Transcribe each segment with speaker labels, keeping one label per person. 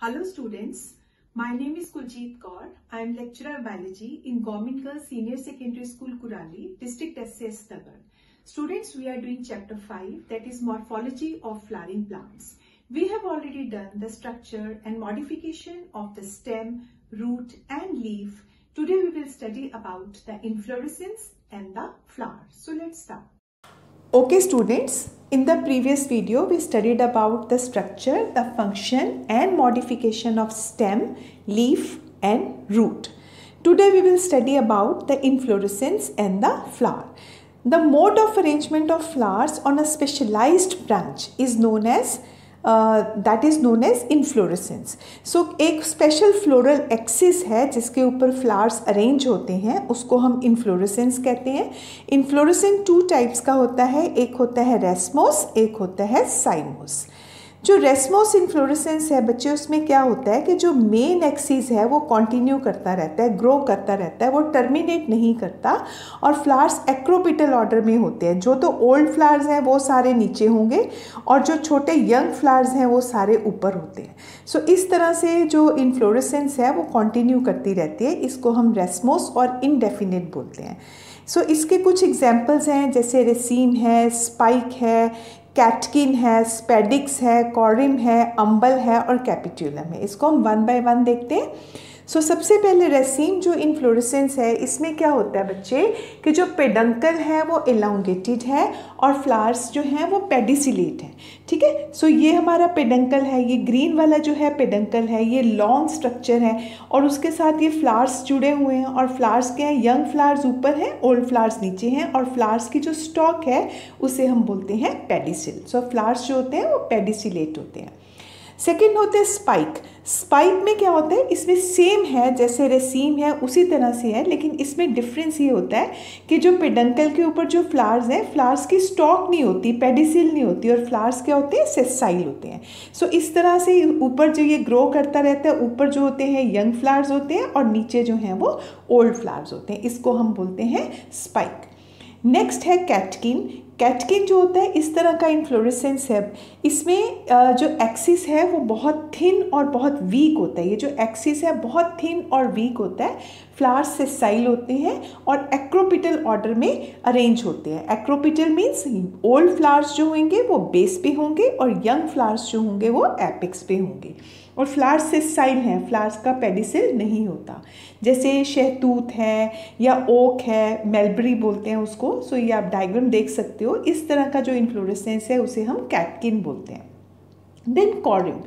Speaker 1: Hello students, my name is Kuljeet Kaur. I am lecturer biology in Government Girls Senior Secondary School Kurali, District SCS Nagar. Students, we are doing chapter 5, that is morphology of flowering plants. We have already done the structure and modification of the stem, root and leaf. Today we will study about the inflorescence and the flower. So let's start.
Speaker 2: Okay students, in the previous video we studied about the structure, the function and modification of stem, leaf and root. Today we will study about the inflorescence and the flower. The mode of arrangement of flowers on a specialized branch is known as inflorescence. So एक special floral axis है जिसके ऊपर flowers arrange होते हैं, उसको हम inflorescence कहते हैं. इन्फ्लोरेसेंस 2 टाइप्स का होता है, एक होता है रेसमोस, एक होता है साइमोस. जो रेसमोस इन्फ्लोरेसेंस है बच्चे, उसमें क्या होता है कि जो मेन एक्सिस है वो कंटिन्यू करता रहता है, ग्रो करता रहता है, वो टर्मिनेट नहीं करता और फ्लावर्स एक्रोपिटल ऑर्डर में होते हैं. जो तो ओल्ड फ्लावर्स हैं वो सारे नीचे होंगे और जो छोटे यंग फ्लावर्स हैं वो सारे ऊपर होते हैं. सो इस तरह से जो इन्फ्लोरेसेंस है वो कंटिन्यू करती रहती है. इसको हम रेसमोस और इनडेफिनिट बोलते हैं. सो इसके कुछ एग्जाम्पल्स हैं, जैसे रेसीम है, स्पाइक है, कैटकिन है, स्पेडिक्स है, कॉरिम है, अम्बल है और कैपिट्यूलम है. इसको हम 1 बाय 1 देखते हैं. सो सबसे पहले रेसीम जो इन्फ्लोरेसेंस है, इसमें क्या होता है बच्चे कि जो पेडंकल है वो एलोंगेटेड है और फ्लावर्स जो हैं वो पेडिसिलेट हैं. ठीक है. सो ये हमारा पेडंकल है, ये ग्रीन वाला जो है पेडंकल है, ये लॉन्ग स्ट्रक्चर है और उसके साथ ये फ्लावर्स जुड़े हुए हैं. और फ्लावर्स क्या है, यंग फ्लावर्स ऊपर हैं, ओल्ड फ्लावर्स नीचे हैं और फ्लावर्स की जो स्टॉक है उसे हम बोलते हैं पेडिसिल. सो फ्लावर्स जो होते हैं वो पेडिसिलेट होते हैं. सेकेंड होते हैं स्पाइक. स्पाइक में क्या होता है, इसमें सेम है जैसे रेसीम है उसी तरह से है, लेकिन इसमें डिफरेंस ये होता है कि जो पेडंकल के ऊपर जो फ्लावर्स हैं, फ्लावर्स की स्टॉक नहीं होती, पेडिसिल नहीं होती और फ्लावर्स क्या होते हैं, सेसाइल होते हैं. सो इस तरह से ऊपर जो ये ग्रो करता रहता है, ऊपर जो होते हैं यंग फ्लावर्स होते हैं और नीचे जो हैं वो ओल्ड फ्लावर्स होते हैं. इसको हम बोलते हैं स्पाइक. नेक्स्ट है कैटकिन. कैटकिन जो होता है इस तरह का इन्फ्लोरेसेंस है. इसमें जो एक्सिस है वो बहुत थिन और बहुत वीक होता है. ये जो एक्सिस है बहुत थिन और वीक होता है. फ्लावर्स सेसाइल होते हैं और एक्रोपिटल ऑर्डर में अरेंज होते हैं. एक्रोपिटल मीन्स ओल्ड फ्लावर्स जो होंगे वो बेस पे होंगे और यंग फ्लावर्स जो होंगे वो एपेक्स पे होंगे. और फ्लावर्स सेसाइल हैं, फ्लावर्स का पेडिसिल नहीं होता. जैसे शहतूत है या ओक है, मेलबरी बोलते हैं उसको. सो ये आप डायग्राम देख सकते हो. इस तरह का जो इन्फ्लोरेसेंस है उसे हम कैटकिन बोलते हैं. देन कॉरिम.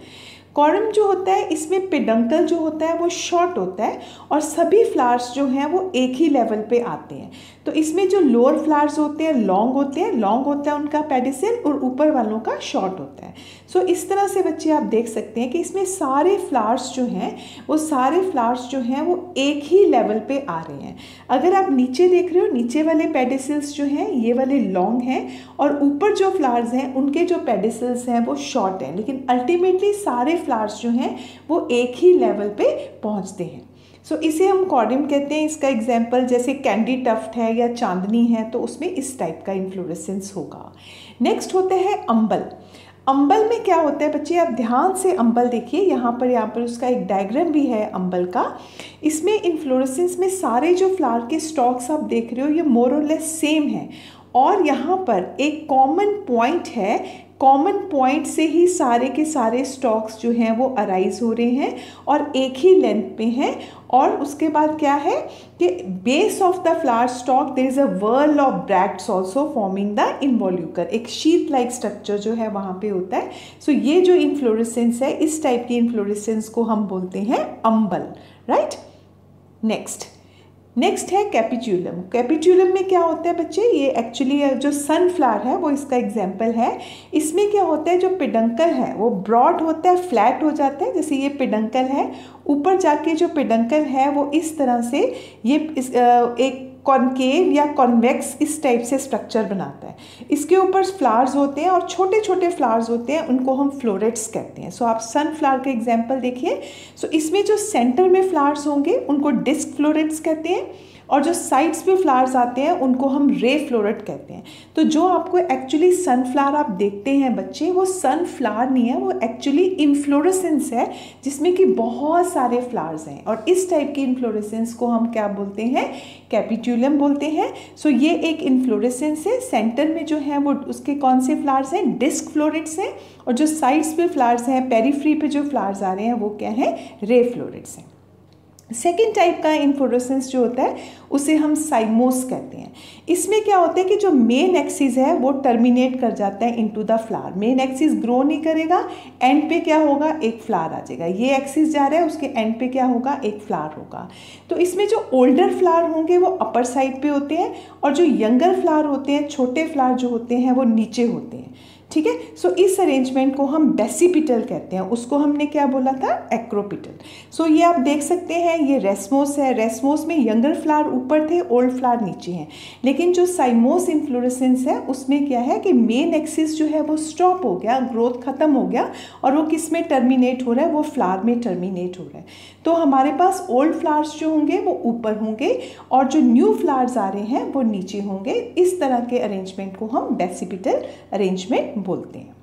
Speaker 2: कॉरिम जो होता है इसमें पेडंकल जो होता है वो शॉर्ट होता है और सभी फ्लावर्स जो हैं वो एक ही लेवल पे आते हैं. तो इसमें जो लोअर फ्लावर्स होते हैं लॉन्ग होते हैं, लॉन्ग होता है उनका पेडिसिल और ऊपर वालों का शॉर्ट होता है. सो इस तरह से बच्चे आप देख सकते हैं कि इसमें सारे फ्लावर्स जो हैं वो सारे फ्लावर्स जो हैं वो एक ही लेवल पे आ रहे हैं. अगर आप नीचे देख रहे हो, नीचे वाले पेडिसिल्स जो हैं ये वाले लॉन्ग हैं और ऊपर जो फ्लावर्स हैं उनके जो पेडिसिल्स हैं वो शॉर्ट हैं, लेकिन अल्टीमेटली सारे फ्लावर्स जो हैं वो एक ही लेवल पे पहुंचते हैं. सो इसे हम कॉरिम कहते हैं. इसका एग्जाम्पल जैसे कैंडी टफ्ट है या चांदनी है तो उसमें इस टाइप का इन्फ्लोरेसेंस होगा. नेक्स्ट होता है अम्बल. अम्बल में क्या होता है बच्चे, आप ध्यान से अम्बल देखिए. यहाँ पर उसका एक डायग्राम भी है अम्बल का. इसमें इन्फ्लोरेसेंस में सारे जो फ्लावर के स्टॉक्स आप देख रहे हो ये मोर और लेस सेम है और यहाँ पर एक कॉमन पॉइंट है. कॉमन पॉइंट से ही सारे के सारे स्टॉक्स जो हैं वो अराइज हो रहे हैं और एक ही लेंथ पे हैं. और उसके बाद क्या है कि base of the flower stalk there is a whorl of bracts also forming the involucre. एक शीट लाइक स्ट्रक्चर जो है वहाँ पे होता है. सो ये जो इन्फ्लोरेसेंस है, इस टाइप की इन्फ्लोरेसेंस को हम बोलते हैं अम्बल. राइट. नेक्स्ट है कैपिट्यूलम. कैपिट्यूलम में क्या होता है बच्चे, ये एक्चुअली जो सनफ्लावर है वो इसका एग्जाम्पल है. इसमें क्या होता है, जो पेडंकल है वो ब्रॉड होता है, फ्लैट हो जाता है. जैसे ये पेडंकल है, ऊपर जाके जो पेडंकल है वो इस तरह से ये एक कॉनकेव या कॉन्वेक्स इस टाइप से स्ट्रक्चर बनाता है. इसके ऊपर फ्लावर्स होते हैं और छोटे छोटे फ्लावर्स होते हैं, उनको हम फ्लोरेट्स कहते हैं. सो आप सनफ्लावर का एग्जाम्पल देखिए. सो इसमें जो सेंटर में फ्लावर्स होंगे उनको डिस्क फ्लोरेट्स कहते हैं और जो साइड्स पे फ्लावर्स आते हैं उनको हम रे फ्लोरेट कहते हैं। तो जो आपको एक्चुअली सनफ्लावर आप देखते हैं बच्चे, वो सनफ्लावर नहीं है, वो एक्चुअली इन्फ्लोरेसेंस है जिसमें कि बहुत सारे फ्लावर्स हैं। और इस टाइप की इन्फ्लोरेसेंस को हम क्या बोलते हैं, कैपिट्यूलम बोलते हैं। सो ये एक इन्फ्लोरेसेंस है। सेंटर में जो है वो उसके कौन से फ्लावर्स हैं, डिस्क फ्लोरेट्स हैं, और जो साइड्स पे फ्लावर्स हैं, पेरीफ्री पे जो फ्लावर्स आ रहे हैं वो क्या हैं, रे फ्लोरेट्स हैं। सेकेंड टाइप का इन्फ्लोरेसेंस जो होता है उसे हम साइमोस कहते हैं। इसमें क्या होता है कि जो मेन एक्सिस है वो टर्मिनेट कर जाता है into the flower. Main axis grow नहीं करेगा, एंड पे क्या होगा, एक फ्लावर आ जाएगा। ये एक्सिस जा रहा है, उसके एंड पे क्या होगा, एक फ्लावर होगा। तो इसमें जो ओल्डर फ्लावर होंगे वो अपर साइड पे होते हैं, और जो यंगर फ्लावर होते हैं, छोटे फ्लावर जो होते हैं वो नीचे होते हैं। ठीक है। सो इस अरेंजमेंट को हम बेसिपिटल कहते हैं, उसको हमने क्या बोला था, एक्रोपिटल। सो ये आप देख सकते हैं, ये रेसमोस है। रेसमोस में यंगर फ्लावर ऊपर थे, ओल्ड फ्लावर नीचे हैं। लेकिन जो साइमोस इन्फ्लोरेसेंस है उसमें क्या है कि मेन एक्सिस जो है वो स्टॉप हो गया, ग्रोथ खत्म हो गया, और वो किस में टर्मिनेट हो रहा है, वो फ्लावर में टर्मिनेट हो रहा है। तो हमारे पास ओल्ड फ्लावर्स जो होंगे वो ऊपर होंगे, और जो न्यू फ्लावर्स आ रहे हैं वो नीचे होंगे। इस तरह के अरेंजमेंट को हम बेसिपिटल अरेंजमेंट बोलते हैं।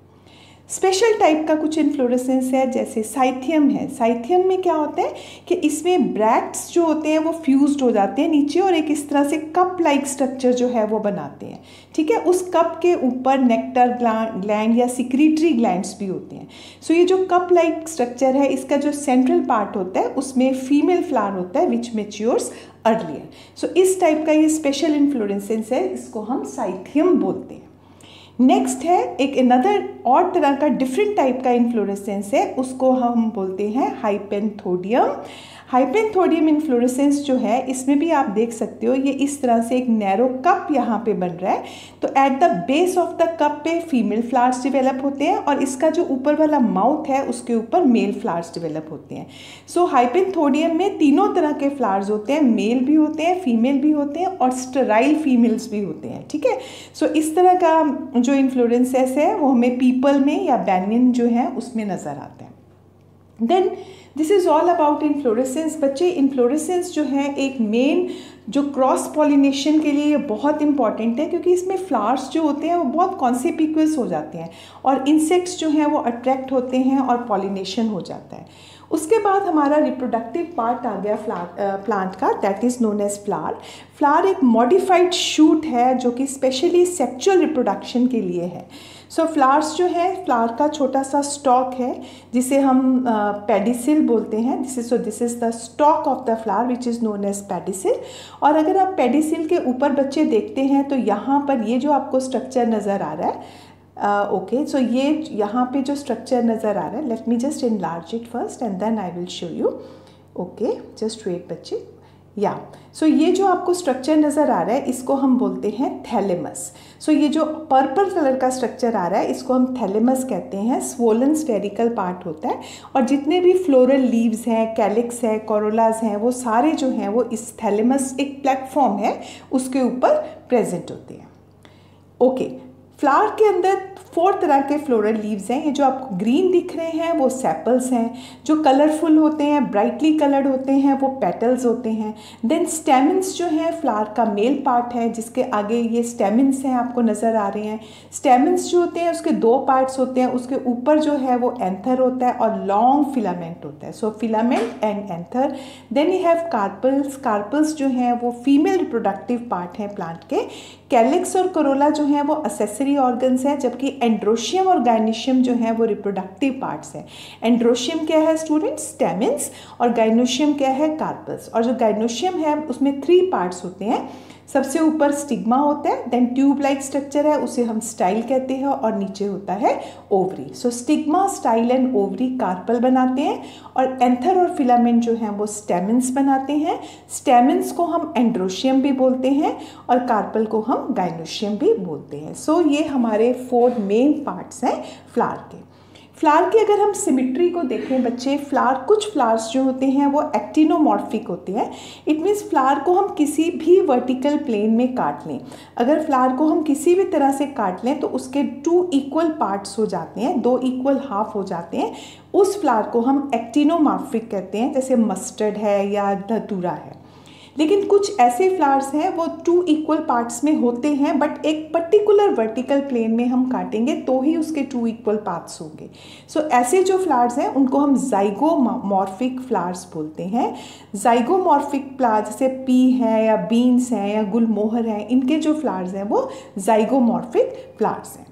Speaker 2: स्पेशल टाइप का कुछ इन्फ्लोरेसेंस है, जैसे साइथियम है। साइथियम में क्या होता है कि इसमें ब्रैक्ट्स जो होते हैं वो फ्यूज्ड हो जाते हैं नीचे, और एक इस तरह से कप लाइक स्ट्रक्चर जो है वो बनाते हैं। ठीक है। उस कप के ऊपर नेक्टर ग्लैंड या सिक्रीटरी ग्लैंड्स भी होते हैं। सो ये जो कप लाइक स्ट्रक्चर है, इसका जो सेंट्रल पार्ट होता है उसमें फीमेल फ्लावर होता है विच मैच्योर्स अर्लियर। सो इस टाइप का ये स्पेशल इन्फ्लोरेसेंस है, इसको हम साइथियम बोलते हैं। नेक्स्ट है एक अनदर और तरह का डिफरेंट टाइप का इन्फ्लोरेसेंस है, उसको हम बोलते हैं हाइपेंथोडियम। हाइपेंथोडियम इन्फ्लोरेसेंस जो है, इसमें भी आप देख सकते हो, ये इस तरह से एक नैरो कप यहाँ पे बन रहा है। तो at the base of the cup पे फीमेल फ्लावर्स डेवलप होते हैं, और इसका जो ऊपर वाला माउथ है उसके ऊपर मेल फ्लावर्स डेवलप होते हैं। सो हाइपेंथोडियम में तीनों तरह के फ्लावर्स होते हैं, मेल भी होते हैं, फीमेल भी होते हैं, और स्टेराइल फीमेल्स भी होते हैं। ठीक है। सो इस तरह का जो इन्फ्लोरेसेंस है वो हमें पीपल में या बैनियन जो है उसमें नज़र आता है। Then this is all about inflorescence. बच्चे, इन्फ्लोरेसेंस जो है एक मेन जो क्रॉस पॉलिनेशन के लिए ये बहुत इंपॉर्टेंट है, क्योंकि इसमें फ्लावर्स जो होते हैं वो बहुत कॉन्सिपिक्यूअस हो जाते हैं, और इंसेक्ट्स जो हैं वो अट्रैक्ट होते हैं और पॉलिनेशन हो जाता है। उसके बाद हमारा रिप्रोडक्टिव पार्ट आ गया प्लांट का, that is known as flower. Flower एक मॉडिफाइड शूट है जो कि स्पेशली सेक्सुअल रिप्रोडक्शन के लिए है। सो फ्लावर्स जो है, फ्लावर का छोटा सा स्टॉक है जिसे हम पेडिसिल बोलते हैं। This is the stalk of the flower which is known as pedicel. और अगर आप पेडिसिल के ऊपर बच्चे देखते हैं तो यहाँ पर ये जो आपको स्ट्रक्चर नज़र आ रहा है, ओके, सो ये यहाँ पे जो स्ट्रक्चर नज़र आ रहा है, let me just enlarge it first and then I will show you. Okay, just wait बच्चे। या सो ये जो आपको स्ट्रक्चर नज़र आ रहा है इसको हम बोलते हैं थैलेमस। सो ये जो पर्पल कलर का स्ट्रक्चर आ रहा है इसको हम थैलेमस कहते हैं। स्वोलन स्फेरिकल पार्ट होता है, और जितने भी फ्लोरल लीव्स हैं, कैलिक्स है, कोरोलाज हैं, वो सारे जो हैं वो इस थैलेमस, एक प्लेटफॉर्म है, उसके ऊपर प्रेजेंट होते हैं। ओके, फ्लावर के अंदर 4 तरह के फ्लोरल लीव्स हैं। ये जो आपको ग्रीन दिख रहे हैं वो सेपल्स हैं, जो कलरफुल होते हैं, ब्राइटली कलर्ड होते हैं, वो पेटल्स होते हैं। देन स्टेमन्स जो हैं, फ्लावर का मेल पार्ट है जिसके आगे ये स्टेमन्स हैं आपको नज़र आ रहे हैं। स्टेमन्स जो होते हैं उसके 2 पार्ट्स होते हैं, उसके ऊपर जो है वो एंथर होता है और लॉन्ग फिलामेंट होता है। So filament and anther. Then you have carpels. Carpels जो हैं वो फीमेल रिप्रोडक्टिव पार्ट हैं प्लांट के। कैलिक्स और कोरोला जो हैं वो असेसरी ऑर्गन्स हैं, जबकि एंड्रोशियम और गाइनोशियम जो हैं वो रिप्रोडक्टिव पार्ट्स हैं। एंड्रोशियम क्या है स्टूडेंट्स? स्टेमन्स। और गाइनोशियम क्या है? कार्पल्स। और जो गाइनोशियम है उसमें 3 पार्ट्स होते हैं। सबसे ऊपर स्टिग्मा होता है, देन ट्यूब लाइक स्ट्रक्चर है, उसे हम स्टाइल कहते हैं, और नीचे होता है ovary. So stigma, style and ovary carpel बनाते हैं, और एंथर और फिलामेंट जो हैं वो स्टेमन्स बनाते हैं। स्टेमन्स को हम एंड्रोशियम भी बोलते हैं और कार्पल को हम गाइनोशियम भी बोलते हैं। सो ये हमारे 4 मेन पार्ट्स हैं फ्लावर के। फ्लावर की अगर हम सिमिट्री को देखें बच्चे, कुछ फ्लावर्स जो होते हैं वो एक्टिनोमॉर्फिक होते हैं। इट मीन्स फ्लावर को हम किसी भी वर्टिकल प्लेन में काट लें, अगर फ्लावर को हम किसी भी तरह से काट लें तो उसके 2 इक्वल पार्ट्स हो जाते हैं, 2 इक्वल हाफ हो जाते हैं। उस फ्लावर को हम एक्टिनोमॉर्फिक कहते हैं, जैसे मस्टर्ड है या धतूरा है। लेकिन कुछ ऐसे फ्लावर्स हैं वो 2 इक्वल पार्ट्स में होते हैं, बट एक पर्टिकुलर वर्टिकल प्लेन में हम काटेंगे तो ही उसके 2 इक्वल पार्ट्स होंगे। सो ऐसे जो फ्लावर्स हैं उनको हम जाइगोमॉर्फिक फ्लावर्स बोलते हैं। जाइगोमॉर्फिक फ्लावर्स जैसे पी है या बीन्स हैं या गुलमोहर हैं, इनके जो फ्लावर्स हैं वो जाइगोमॉर्फिक फ्लावर्स हैं।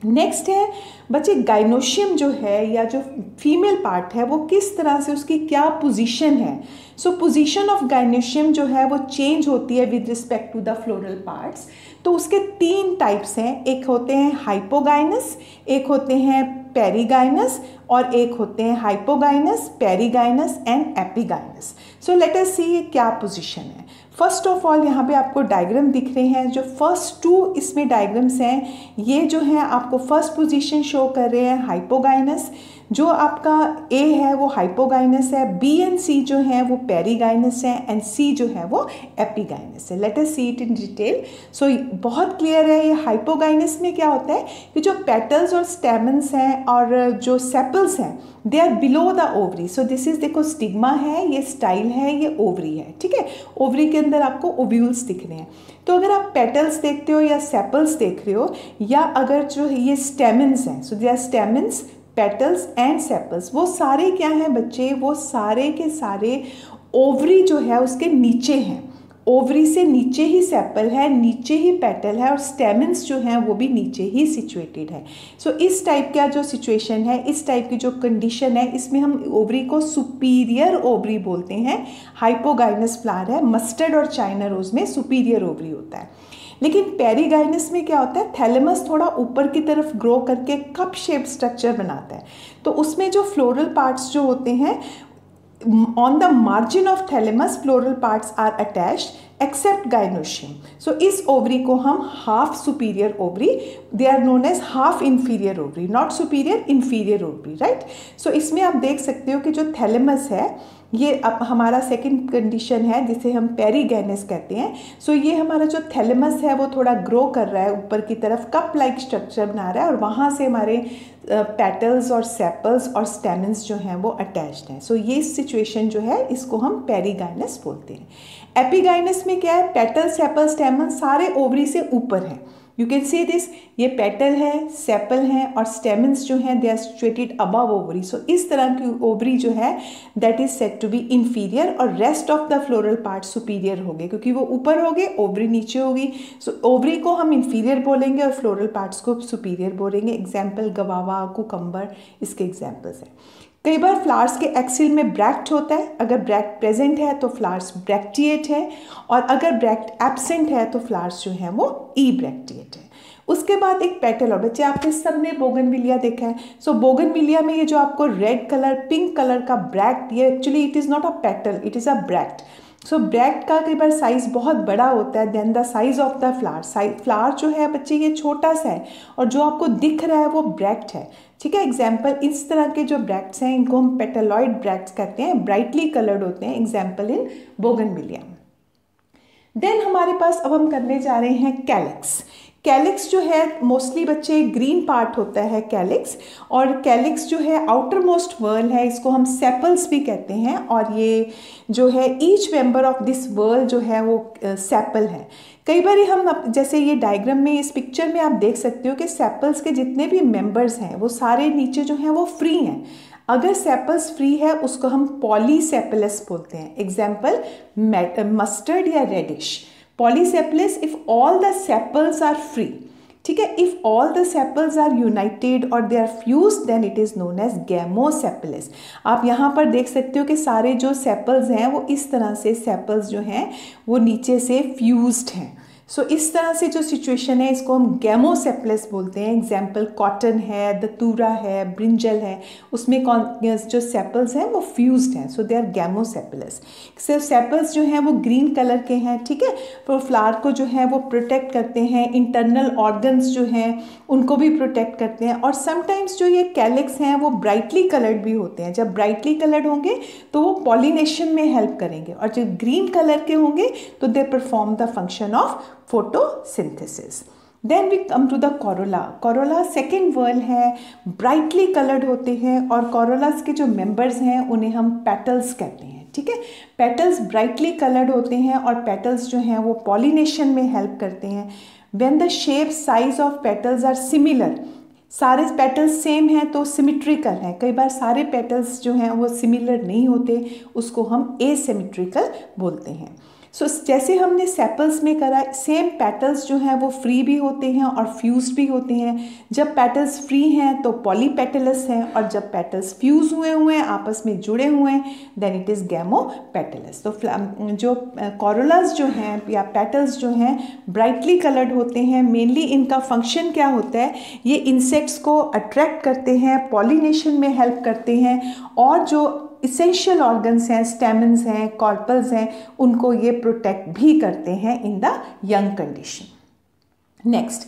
Speaker 2: नेक्स्ट है बच्चे गाइनोशियम जो है या जो फीमेल पार्ट है वो किस तरह से, उसकी क्या पोजीशन है। सो पोजीशन ऑफ गाइनोशियम जो है वो चेंज होती है with respect to the floral parts. तो उसके 3 टाइप्स हैं, एक होते हैं हाइपोगाइनस, एक होते हैं पेरीगाइनस और एक होते हैं hypogynous, perigynous and epigynous. So let us see ये क्या पोजीशन है। फर्स्ट ऑफ ऑल यहाँ पे आपको डायग्राम दिख रहे हैं, जो फर्स्ट 2 इसमें डायग्राम्स हैं ये जो हैं आपको फर्स्ट पोजीशन शो कर रहे हैं हाइपोगाइनस। जो आपका ए है वो हाइपोगाइनस है, बी एंड सी जो है वो पेरीगाइनस है एंड सी जो है वो एपीगाइनस है। Let us see it in detail. So बहुत क्लियर है, ये हाइपोगाइनस में क्या होता है कि जो पेटल्स और स्टेमन्स हैं और जो सेपल्स हैं they are below the ovary. So this is, देखो स्टिग्मा है, ये स्टाइल है, ये ओवरी है, ठीक है। ओवरी के अंदर आपको ओव्यूल्स दिख रहे हैं। तो अगर आप पेटल्स देखते हो या सेपल्स देख रहे हो या अगर जो ये स्टेमन्स हैं, so they are stamens, petals and sepals, वो सारे क्या हैं बच्चे, वो सारे के सारे ओवरी जो है उसके नीचे हैं। ओवरी से नीचे ही सेपल है, नीचे ही पेटल है और स्टेमन्स जो हैं वो भी नीचे ही सिचुएटेड है। सो इस टाइप का जो सिचुएशन है, इस टाइप की जो कंडीशन है, इसमें हम ओवरी को सुपीरियर ओवरी बोलते हैं। हाइपोगाइनस फ्लावर है, मस्टर्ड और चाइना रोज में सुपीरियर ओवरी होता है। लेकिन पेरीगाइनस में क्या होता है, थैलेमस थोड़ा ऊपर की तरफ ग्रो करके कप शेप स्ट्रक्चर बनाता है। तो उसमें जो फ्लोरल पार्ट्स जो होते हैं, on the margin of thalamus floral parts are attached except gynoecium. So इस ओवरी को हम half superior ovary, they are known as half inferior ovary, not superior, inferior ovary, right? So इसमें आप देख सकते हो कि जो थैलेमस है ये अब हमारा सेकंड कंडीशन है जिसे हम पेरीगाइनस कहते हैं। सो ये हमारा जो थैलेमस है वो थोड़ा ग्रो कर रहा है ऊपर की तरफ, कप लाइक स्ट्रक्चर बना रहा है और वहाँ से हमारे पेटल्स और सेपल्स और स्टेमन्स जो हैं वो अटैच्ड हैं। सो ये सिचुएशन जो है इसको हम पेरीगाइनस बोलते हैं। एपीगाइनस में क्या है, पेटल, सेपल, स्टेमन सारे ओवरी से ऊपर हैं। यू कैन सी दिस, ये पेटल है, सेपल हैं और स्टेमन्स जो हैं they are situated above ovary. So इस तरह की ओवरी जो है that is said to be inferior और rest of the floral part superior हो गए, क्योंकि वो ऊपर हो गए, ओवरी नीचे होगी। सो ओवरी को हम इंफीरियर बोलेंगे और फ्लोरल पार्ट्स को सुपीरियर बोलेंगे। एग्जाम्पल गवावा, कुकम्बर इसके एग्जाम्पल्स हैं। कई बार फ्लावर्स के एक्सिल में ब्रैक्ट होता है, अगर ब्रैक्ट प्रेजेंट है तो फ्लावर्स ब्रैक्टिएट है और अगर ब्रैक्ट एब्सेंट है तो फ्लावर्स जो हैं वो ई ब्रैक्टिएट है। उसके बाद एक पेटल, और बच्चे आपके सबने बोगनविलिया देखा है। सो बोगनविलिया में ये जो आपको रेड कलर, पिंक कलर का ब्रैक्ट, ये actually it is not a petal, it is a bract. So bract का कई बार साइज बहुत बड़ा होता है then the size of the flower. Flower जो है बच्चे ये छोटा सा है और जो आपको दिख रहा है वो ब्रैक्ट है, ठीक है। एग्जाम्पल, इस तरह के जो ब्रैक्ट्स हैं इनको हम पेटलॉइड ब्रैक्ट्स कहते हैं, ब्राइटली कलर्ड होते हैं। Example in bougainvillea. देन हमारे पास अब हम करने जा रहे हैं कैलिक्स। कैलिक्स जो है मोस्टली बच्चे ग्रीन पार्ट होता है कैलिक्स, और कैलिक्स जो है आउटर मोस्ट वर्ल है, इसको हम सेपल्स भी कहते हैं। और ये जो है each member of this whorl जो है वो सेपल है। कई बार हम जैसे ये डायग्राम में, इस पिक्चर में आप देख सकते हो कि सेपल्स के जितने भी मेंबर्स हैं वो सारे नीचे जो हैं वो फ्री हैं। अगर सेपल्स फ्री है उसको हम पॉलीसेपलस बोलते हैं। एग्जाम्पल मस्टर्ड या radish. Polysepalous if all the sepals are free, ठीक है। If all the sepals are united और they are fused then it is known as gamosepalous. आप यहाँ पर देख सकते हो कि सारे जो सेपल्स हैं वो इस तरह से, सेपल्स जो हैं वो नीचे से फ्यूज्ड हैं। सो इस तरह से जो सिचुएशन है इसको हम गैमोसेपलस बोलते हैं। एग्जाम्पल कॉटन है, दतूरा है, ब्रिंजल है, उसमें जो सेपल्स हैं वो फ्यूज्ड हैं, सो दे आर गैमोसेपलस। सिर्फ सेपल्स जो हैं वो ग्रीन कलर के हैं, ठीक है। तो फ्लावर को जो है वो प्रोटेक्ट करते हैं, इंटरनल ऑर्गन्स जो हैं उनको भी प्रोटेक्ट करते हैं। और समटाइम्स जो ये कैलिक्स हैं वो ब्राइटली कलर्ड भी होते हैं। जब ब्राइटली कलर्ड होंगे तो वो पॉलिनेशन में हेल्प करेंगे, और जब ग्रीन कलर के होंगे तो they perform the function of photosynthesis. Then we come to the corolla. Corolla second whorl है, ब्राइटली कलर्ड होते हैं और corollas के जो members हैं उन्हें हम petals कहते हैं, ठीक है। पेटल्स ब्राइटली कलर्ड होते हैं और पेटल्स जो हैं वो पॉलिनेशन में हेल्प करते हैं। When the shape size of petals are similar, सारे पेटल्स सेम हैं तो सिमिट्रिकल हैं। कई बार सारे पेटल्स जो हैं वो सिमिलर नहीं होते, उसको हम एसिमेट्रिकल बोलते हैं। सो जैसे हमने सेपल्स में करा, सेम पेटल्स जो हैं वो फ्री भी होते हैं और फ्यूज्ड भी होते हैं। जब पेटल्स फ्री हैं तो पॉलीपेटलस हैं, और जब पेटल्स फ्यूज हुए हैं, आपस में जुड़े हुए हैं, देन इट इज़ गैमोपेटलस। तो जो कोरोलास जो हैं या पेटल्स जो हैं ब्राइटली कलर्ड होते हैं। मेनली इनका फंक्शन क्या होता है, ये इंसेक्ट्स को अट्रैक्ट करते हैं, पॉलिनेशन में हेल्प करते हैं, और जो इसेंशियल ऑर्गन्स हैं, स्टेमन्स हैं, कॉर्पल्स हैं, उनको ये प्रोटेक्ट भी करते हैं in the young condition. Next,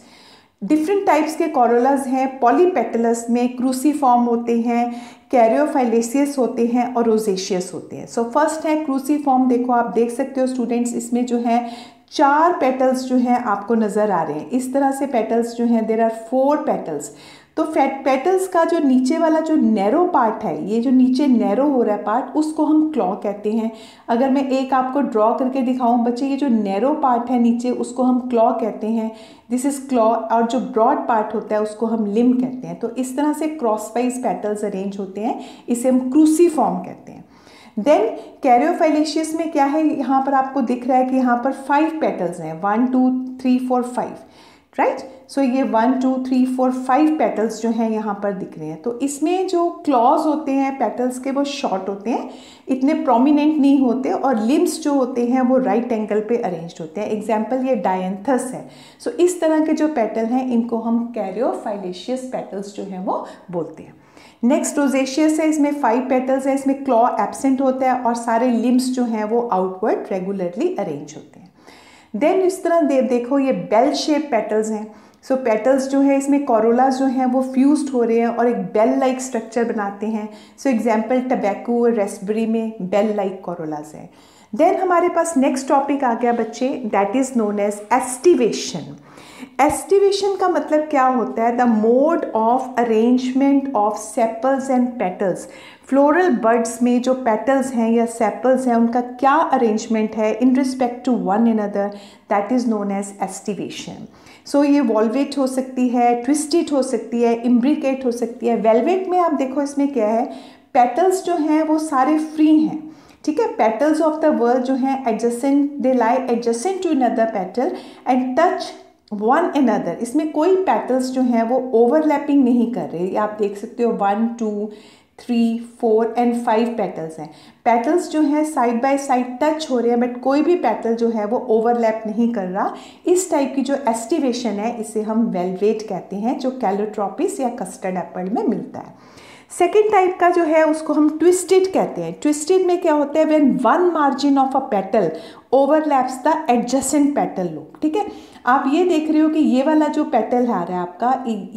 Speaker 2: different types के कोरोलास हैं। पॉलीपेटलस में क्रूसीफॉर्म होते हैं, कैरियोफाइलेसियस होते हैं और रोजेशियस होते हैं। सो फर्स्ट है क्रूसीफॉर्म। देखो आप देख सकते हो स्टूडेंट्स, इसमें जो है 4 पेटल्स जो हैं आपको नज़र आ रहे हैं। इस तरह से पेटल्स जो हैं, देयर आर 4 पेटल्स। तो पेटल्स का जो नीचे वाला जो नैरो पार्ट है, ये जो नीचे नैरो हो रहा है पार्ट, उसको हम क्लॉ कहते हैं। अगर मैं एक आपको ड्रॉ करके दिखाऊं बच्चे, ये जो नैरो पार्ट है नीचे, उसको हम क्लॉ कहते हैं, दिस इज क्लॉ। और जो ब्रॉड पार्ट होता है उसको हम लिम्ब कहते हैं। तो इस तरह से क्रॉस वाइज पेटल्स अरेंज होते हैं, इसे हम क्रूसीफॉर्म कहते हैं। देन कैरियोफाइलेशियस में क्या है, यहाँ पर आपको दिख रहा है कि यहाँ पर 5 पेटल्स हैं, 1 2 3 4 5, राइट। सो ये 1 2 3 4 5 पेटल्स जो हैं यहाँ पर दिख रहे हैं। तो इसमें जो क्लॉज होते हैं पेटल्स के, वो शॉर्ट होते हैं, इतने प्रोमिनेंट नहीं होते, और लिम्स जो होते हैं वो राइट एंगल पे अरेंज्ड होते हैं। एग्जाम्पल ये डायंथस है। सो इस तरह के जो पेटल हैं इनको हम कैरियोफाइलेशियस पेटल्स जो हैं वो बोलते हैं। नेक्स्ट रोजेशियस है, इसमें 5 पेटल्स हैं, इसमें क्लॉ एब्सेंट होता है और सारे लिम्स जो हैं वो आउटवर्ड रेगुलरली अरेंज होते हैं। देन इस तरह देखो ये बेल शेप पेटल्स हैं। सो पेटल्स जो है इसमें कोरोलास जो हैं वो फ्यूज्ड हो रहे हैं और एक बेल लाइक स्ट्रक्चर बनाते हैं। सो एग्जाम्पल टबैको और रेस्पबेरी में बेल लाइक कोरोलास है। देन हमारे पास नेक्स्ट टॉपिक आ गया बच्चे, that is known as aestivation. Aestivation का मतलब क्या होता है, the mode of arrangement of sepals and petals. Floral buds में जो पेटल्स हैं या सेपल्स हैं उनका क्या अरेंजमेंट है in respect to one another, that is known as aestivation. So ये वॉल्वेट हो सकती है, ट्विस्टेड हो सकती है, इम्ब्रिकेट हो सकती है। वेलवेट में आप देखो इसमें क्या है, पेटल्स जो हैं वो सारे फ्री हैं, ठीक है। पेटल्स ऑफ द वर्ल्ड जो हैं adjacent, they lie adjacent to another petal and touch one another. इसमें कोई पेटल्स जो हैं वो ओवरलैपिंग नहीं कर रहे। आप देख सकते हो 1 2 3 4 एंड 5 पेटल्स हैं। पेटल्स जो हैं साइड बाय साइड टच हो रहे हैं, बट कोई भी पेटल जो है वो ओवरलैप नहीं कर रहा। इस टाइप की जो एस्टिवेशन है इसे हम वेलवेट कहते हैं, जो कैलोट्रोपिस या कस्टर्ड एप्पल में मिलता है। सेकेंड टाइप का जो है उसको हम ट्विस्टेड कहते हैं। ट्विस्टेड में क्या होता है, when one margin of a petal overlaps the adjacent petal loop, ठीक है। आप ये देख रहे हो कि ये वाला जो पेटल आ रहा है आपका,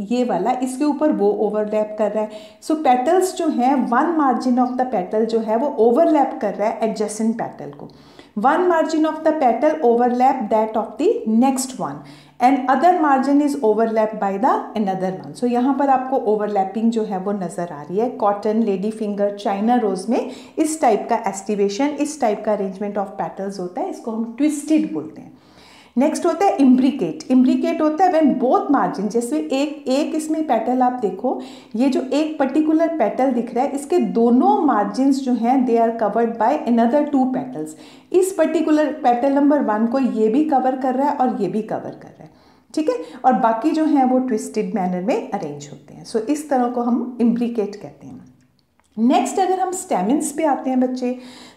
Speaker 2: ये वाला, इसके ऊपर वो ओवरलैप कर रहा है। सो पेटल्स जो हैं, one margin of the petal जो है वो ओवरलैप कर रहा है एडजेसेंट पेटल को। One margin of the petal overlap that of the next one and other margin is overlap by the another one. So यहाँ पर आपको ओवरलैपिंग जो है वो नजर आ रही है। Cotton, lady finger, China rose में इस टाइप का एस्टिवेशन, इस टाइप का अरेंजमेंट ऑफ पेटल्स होता है, इसको हम ट्विस्टेड बोलते हैं। नेक्स्ट होता है इम्ब्रिकेट। इम्ब्रिकेट होता है व्हेन बोथ मार्जिन, जैसे एक इसमें पेटल आप देखो, ये जो एक पर्टिकुलर पेटल दिख रहा है इसके दोनों मार्जिन्स जो हैं they are covered by another 2 petals. इस पर्टिकुलर पेटल नंबर 1 को ये भी कवर कर रहा है और ये भी कवर कर रहा है, ठीक है। और बाकी जो हैं वो ट्विस्टेड मैनर में अरेंज होते हैं। सो इस तरह को हम इम्ब्रिकेट कहते हैं। नेक्स्ट अगर हम स्टेमिन्स पे आते हैं बच्चे,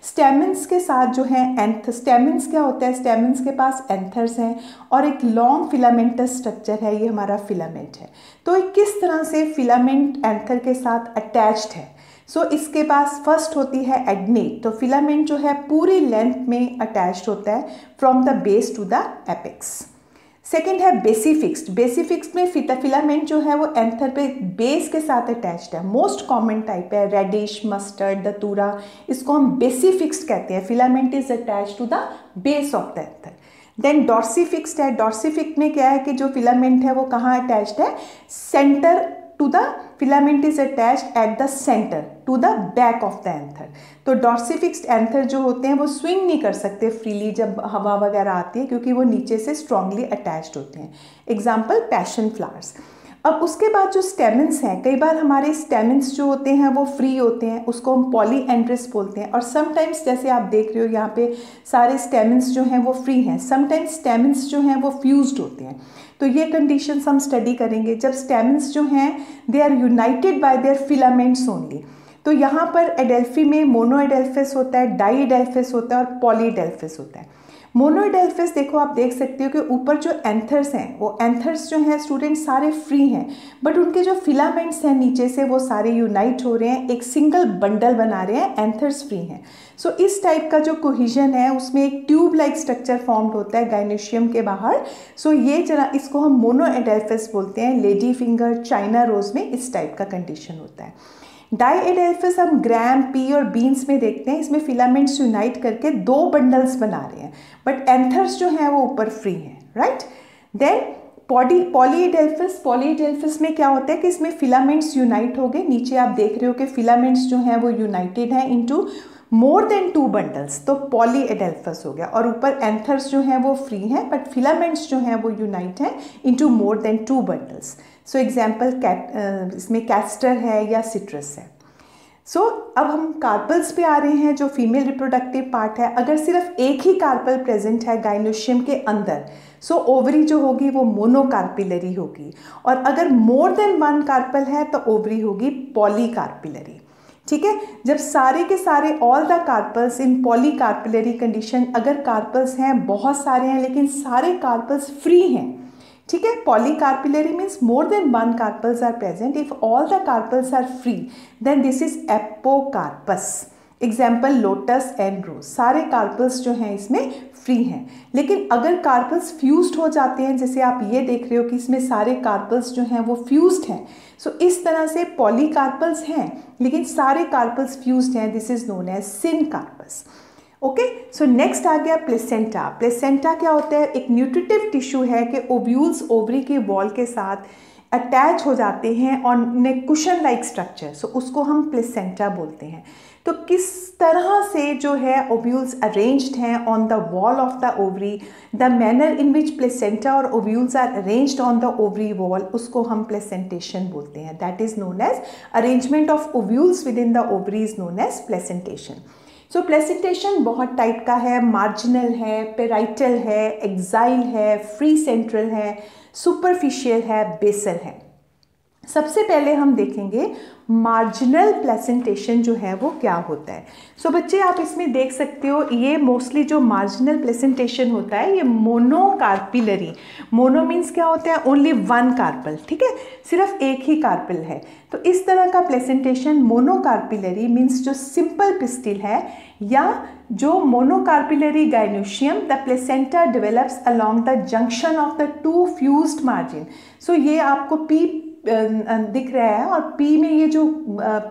Speaker 2: स्टेमिन्स के साथ जो है स्टेमिन्स क्या होता है, स्टेमिन्स के पास एंथर्स हैं और एक लॉन्ग फिलामेंटस स्ट्रक्चर है, ये हमारा फिलामेंट है। तो किस तरह से फिलामेंट एंथर के साथ अटैच्ड है। सो इसके पास फर्स्ट होती है एडनेट। तो फिलामेंट जो है पूरी लेंथ में अटैच्ड होता है from the base to the apex. Second है बेसिफिक्स्ड। बेसिफिक्स्ड में फिलामेंट जो है वो एंथर पे बेस के साथ अटैच्ड है। मोस्ट कॉमन टाइप है रेडिश, मस्टर्ड, दतूरा, इसको हम बेसिफिक्स्ड कहते हैं। Filament is attached to the base of the anther. Then dorsifixed है। डॉर्सिफिक्स्ड में क्या है कि जो फिलामेंट है वो कहाँ अटैच्ड है, centre to the filament is attached at the centre to the back of the anther. तो डॉर्सिफिक्स्ड एंथर जो होते हैं वो स्विंग नहीं कर सकते फ्रीली जब हवा वगैरह आती है, क्योंकि वो नीचे से स्ट्रांगली अटैच्ड होते हैं। Example passion flowers. अब उसके बाद जो स्टेमेंस हैं, कई बार हमारे स्टेमेंस जो होते हैं वो फ्री होते हैं, उसको हम पॉलीएंड्रस बोलते हैं। और समटाइम्स जैसे आप देख रहे हो यहाँ पे सारे स्टेमेंस जो हैं वो फ्री हैं, समटाइम्स स्टेमेंस जो हैं वो फ्यूज्ड होते हैं। तो ये कंडीशंस हम स्टडी करेंगे जब स्टेमेंस जो हैं they are united by their filaments only. तो यहाँ पर एडेल्फी में मोनोएडेल्फिस होता है, डाईएडेल्फिस होता है और पॉलीएडेल्फिस होता है। मोनोएडेल्फिस देखो आप देख सकते हो कि ऊपर जो एंथर्स हैं वो एंथर्स जो हैं स्टूडेंट सारे फ्री हैं, बट उनके जो फिलामेंट्स हैं नीचे से वो सारे यूनाइट हो रहे हैं, एक सिंगल बंडल बना रहे हैं, एंथर्स फ्री हैं। सो इस टाइप का जो कोहिजन है उसमें एक ट्यूब लाइक स्ट्रक्चर फॉर्म्ड होता है गाइनोशियम के बाहर। सो ये जरा इसको हम मोनोएडेल्फिस बोलते हैं। लेडी फिंगर, चाइना रोज में इस टाइप का कंडीशन होता है। डाईएडेल्फिस हम ग्राम, पी और बीन्स में देखते हैं, इसमें फिलामेंट्स यूनाइट करके दो बंडल्स बना रहे हैं, बट एंथर्स जो हैं वो ऊपर फ्री हैं, राइट। देन पॉलीएडेल्फिस में क्या होता है कि इसमें फिलामेंट्स यूनाइट हो गए, नीचे आप देख रहे हो कि फिलामेंट्स जो हैं वो यूनाइटेड हैं इनटू मोर देन 2 बंडल्स, तो पॉलीएडेल्फिस हो गया। और ऊपर एंथर्स जो हैं वो फ्री हैं, बट फिलामेंट्स जो हैं वो यूनाइट हैं into more than 2 bundles. So example इसमें कैस्टर है या सिट्रस है। सो अब हम कार्पल्स पे आ रहे हैं, जो फीमेल रिप्रोडक्टिव पार्ट है। अगर सिर्फ एक ही कार्पल प्रेजेंट है गाइनोशियम के अंदर, सो ओवरी जो होगी वो मोनोकार्पिलरी होगी, और अगर मोर देन 1 कार्पल है तो ओवरी होगी पॉलीकार्पिलरी। ठीक है, जब सारे के सारे all the carpels in polycarpellary condition, अगर कार्पल्स हैं बहुत सारे हैं लेकिन सारे कार्पल्स फ्री हैं, ठीक है, polycarpellary means more than 1 carpels are present, if all the carpels are free then this is apocarpous. Example lotus and rose, सारे कार्पल्स जो हैं इसमें फ्री हैं। लेकिन अगर कार्पल्स फ्यूज्ड हो जाते हैं, जैसे आप ये देख रहे हो कि इसमें सारे कार्पल्स जो हैं वो फ्यूज्ड हैं, सो इस तरह से पॉलीकार्पल्स हैं लेकिन सारे कार्पल्स फ्यूज्ड हैं, this is known as syncarpous. Okay, so next आ गया प्लेसेंटा। प्लेसेंटा क्या होता है? एक न्यूट्रिटिव टिश्यू है कि ओव्यूल्स ओवरी के वॉल के साथ अटैच हो जाते हैं on a cushion like structure, so उसको हम प्लेसेंटा बोलते हैं। तो किस तरह से जो है ओव्यूल्स अरेंज्ड हैं on the wall of the ovary, the manner in which placenta और ovules are arranged on the ovary wall, उसको हम प्लेसेंटेशन बोलते हैं। That is known as arrangement of ovules with in the ovary is known as placentation. So placentation बहुत type का है, marginal है, parietal है, एक्साइल है, फ्री सेंट्रल है, सुपरफिशियल है, बेसल है। सबसे पहले हम देखेंगे मार्जिनल प्लेसेंटेशन जो है वो क्या होता है। सो बच्चे आप इसमें देख सकते हो, ये मोस्टली जो मार्जिनल प्लेसेंटेशन होता है ये मोनोकार्पिलरी, मोनो मीन्स क्या होता है? ओनली 1 कार्पल, ठीक है, सिर्फ एक ही कार्पल है। तो इस तरह का प्लेसेंटेशन मोनोकार्पिलरी मीन्स जो सिंपल पिस्टिल है, या जो monocarpellary gynoecium the placenta develops along the junction of the 2 fused margin. So ये आपको पी दिख रहा है, और पी में ये जो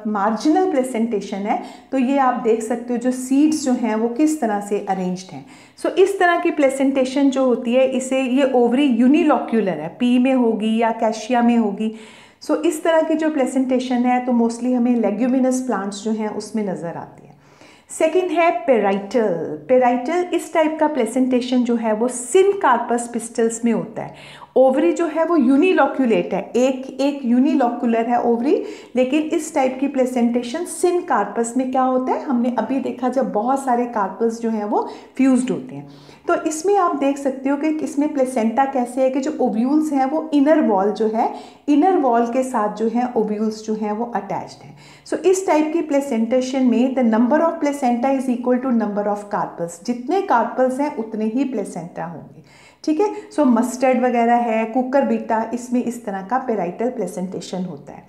Speaker 2: मार्जिनल प्लेसेंटेशन है, तो ये आप देख सकते हो जो सीड्स जो हैं वो किस तरह से अरेंज्ड हैं। सो इस तरह की प्लेसेंटेशन जो होती है, इसे ये ओवरी यूनिलॉक्यूलर है, पी में होगी या कैशिया में होगी। सो इस तरह की जो प्लेसेंटेशन है तो मोस्टली हमें लेग्यूमिनस प्लांट्स जो हैं उसमें नज़र आती है। सेकेंड है पेराइटल। पेराइटल इस टाइप का प्लेसेंटेशन जो है वो सिनकार्पस पिस्टल्स में होता है। ओवरी जो है वो यूनिलॉक्यूलेट है, एक यूनिलॉक्यूलर है ओवरी, लेकिन इस टाइप की प्लेसेंटेशन सिनकार्पस में क्या होता है, हमने अभी देखा जब बहुत सारे कार्पल्स जो हैं वो फ्यूज्ड होते हैं। तो इसमें आप देख सकते हो कि इसमें प्लेसेंटा कैसे है कि जो ओव्यूल्स हैं वो इनर वॉल जो है, इनर वॉल के साथ जो है ओव्यूल्स जो हैं वो अटैच्ड हैं। सो इस टाइप की प्लेसेंटेशन में the number of placenta is equal to number of carpels, जितने कार्पल्स हैं उतने ही प्लेसेंटा होंगे, ठीक है। सो मस्टर्ड वगैरह है, कुकर बीटा, इसमें इस तरह का पेराइटल प्लेसेंटेशन होता है।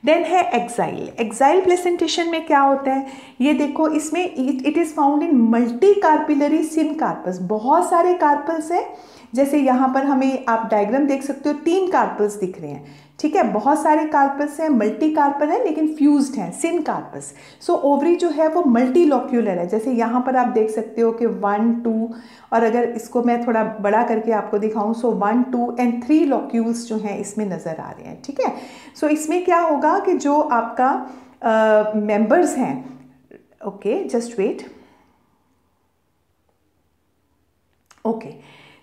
Speaker 2: देन है एक्साइल। एक्साइल प्लेसेंटेशन में क्या होता है, ये देखो इसमें it is found in multicarpellary syncarpous, बहुत सारे कार्पल्स हैं। जैसे यहाँ पर हमें आप डायग्राम देख सकते हो, 3 कार्पल्स दिख रहे हैं, ठीक है, बहुत सारे कार्पस हैं, मल्टी कार्पल है लेकिन फ्यूज्ड हैं, सिन कार्पस। सो ओवरी जो है वो मल्टी लॉक्यूलर है, जैसे यहाँ पर आप देख सकते हो कि 1 2, और अगर इसको मैं थोड़ा बड़ा करके आपको दिखाऊं, सो 1 2 एंड 3 लॉक्यूल्स जो हैं इसमें नज़र आ रहे हैं, ठीक है। सो इसमें क्या होगा कि जो आपका मेंबर्स हैं, ओके जस्ट वेट, ओके,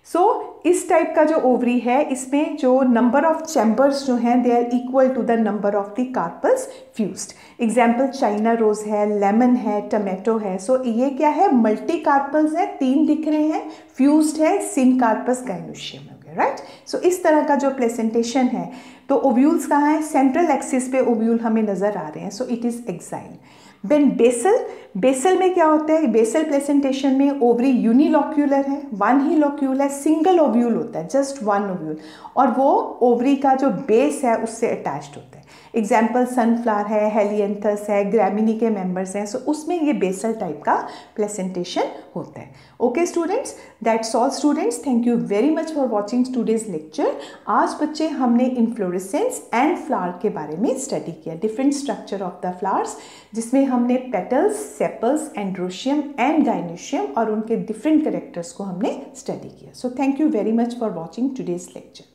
Speaker 2: सो इस टाइप का जो ओवरी है इसमें जो नंबर ऑफ चैम्बर्स जो हैं they are equal to the number of the carpels fused. Example China rose है, लेमन है, टमेटो है। सो ये क्या है, मल्टी कार्पल्स है, 3 दिख रहे हैं, फ्यूज्ड है, सिन कार्पस गाइनोशियम हो गया, राइट। सो इस तरह का जो प्लेसेंटेशन है, तो ओव्यूल्स कहाँ है, सेंट्रल एक्सिस पे ओव्यूल हमें नजर आ रहे हैं, so it is axile. Then basal, basal में क्या होता है, बेसल प्लेसेंटेशन में ओवरी यूनिलॉक्यूलर है, 1 ही लॉक्यूल है, सिंगल ओव्यूल होता है, जस्ट 1 ओव्यूल, और वो ओवरी का जो बेस है उससे अटैच्ड होता है। एग्जाम्पल सनफ्लावर है, हेलियंथस है, ग्रैमिनी के मेंबर्स हैं, सो उसमें ये बेसल टाइप का प्लेसेंटेशन होता है। Okay students, that's all students, thank you very much for watching today's lecture. आज बच्चे हमने इन्फ्लोरेसेंस एंड फ्लावर के बारे में स्टडी किया, different structure of the flowers, जिसमें हमने petals, sepals, androecium and gynoecium और उनके डिफरेंट कैरेक्टर्स को हमने स्टडी किया। So thank you very much for watching today's lecture.